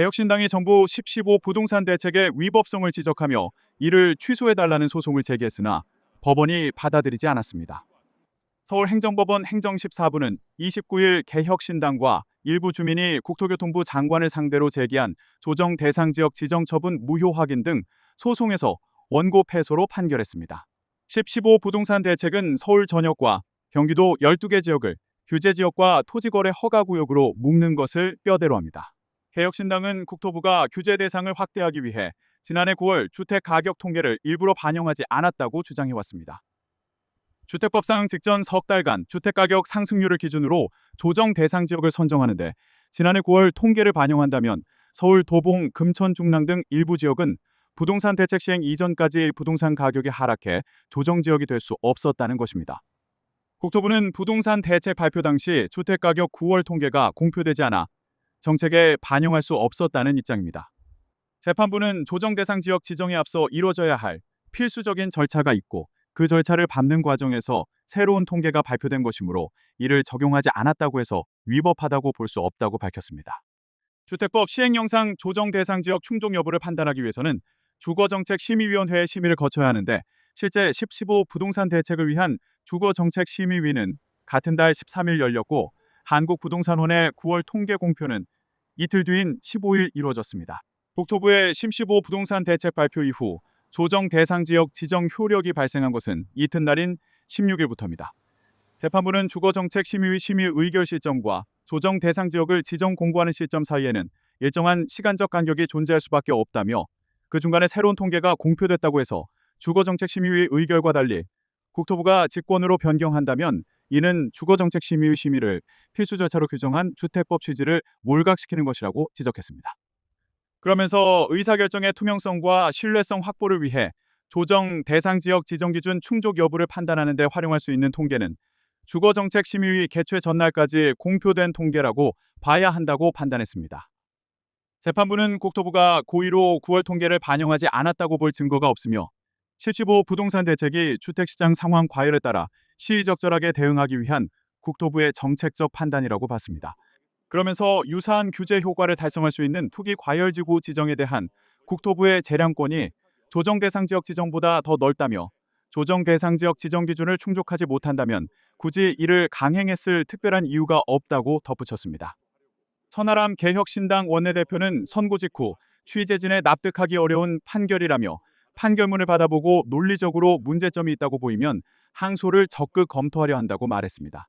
개혁신당이 정부 10.15 부동산 대책의 위법성을 지적하며 이를 취소해달라는 소송을 제기했으나 법원이 받아들이지 않았습니다. 서울행정법원 행정14부는 29일 개혁신당과 일부 주민이 국토교통부 장관을 상대로 제기한 조정 대상 지역 지정 처분 무효 확인 등 소송에서 원고 패소로 판결했습니다. 10.15 부동산 대책은 서울 전역과 경기도 12개 지역을 규제지역과 토지거래 허가구역으로 묶는 것을 뼈대로 합니다. 개혁신당은 국토부가 규제 대상을 확대하기 위해 지난해 9월 주택가격 통계를 일부러 반영하지 않았다고 주장해왔습니다. 주택법상 직전 석 달간 주택가격 상승률을 기준으로 조정 대상 지역을 선정하는데 지난해 9월 통계를 반영한다면 서울 도봉, 금천, 중랑 등 일부 지역은 부동산 대책 시행 이전까지 부동산 가격이 하락해 조정 지역이 될 수 없었다는 것입니다. 국토부는 부동산 대책 발표 당시 주택가격 9월 통계가 공표되지 않아 정책에 반영할 수 없었다는 입장입니다. 재판부는 조정 대상 지역 지정에 앞서 이뤄져야 할 필수적인 절차가 있고 그 절차를 밟는 과정에서 새로운 통계가 발표된 것이므로 이를 적용하지 않았다고 해서 위법하다고 볼 수 없다고 밝혔습니다. 주택법 시행령상 조정 대상 지역 충족 여부를 판단하기 위해서는 주거정책심의위원회의 심의를 거쳐야 하는데 실제 10.15 부동산 대책을 위한 주거정책심의위는 같은 달 13일 열렸고 한국부동산원의 9월 통계 공표는 이틀 뒤인 15일 이루어졌습니다. 국토부의 10.15 부동산 대책 발표 이후 조정 대상 지역 지정 효력이 발생한 것은 이튿날인 16일부터입니다. 재판부는 주거정책심의위 심의 의결 시점과 조정 대상 지역을 지정 공고하는 시점 사이에는 일정한 시간적 간격이 존재할 수밖에 없다며 그 중간에 새로운 통계가 공표됐다고 해서 주거정책심의위 의결과 달리 국토부가 직권으로 변경한다면 이는 주거정책심의위 심의를 필수 절차로 규정한 주택법 취지를 몰각시키는 것이라고 지적했습니다. 그러면서 의사결정의 투명성과 신뢰성 확보를 위해 조정 대상 지역 지정 기준 충족 여부를 판단하는 데 활용할 수 있는 통계는 주거정책심의위 개최 전날까지 공표된 통계라고 봐야 한다고 판단했습니다. 재판부는 국토부가 고의로 9월 통계를 반영하지 않았다고 볼 증거가 없으며 10.15 부동산 대책이 주택시장 상황 과열에 따라 시의적절하게 대응하기 위한 국토부의 정책적 판단이라고 봤습니다. 그러면서 유사한 규제 효과를 달성할 수 있는 투기 과열지구 지정에 대한 국토부의 재량권이 조정 대상 지역 지정보다 더 넓다며 조정 대상 지역 지정 기준을 충족하지 못한다면 굳이 이를 강행했을 특별한 이유가 없다고 덧붙였습니다. 천하람 개혁신당 원내대표는 선고 직후 취재진에 납득하기 어려운 판결이라며 판결문을 받아보고 논리적으로 문제점이 있다고 보이면 항소를 적극 검토하려 한다고 말했습니다.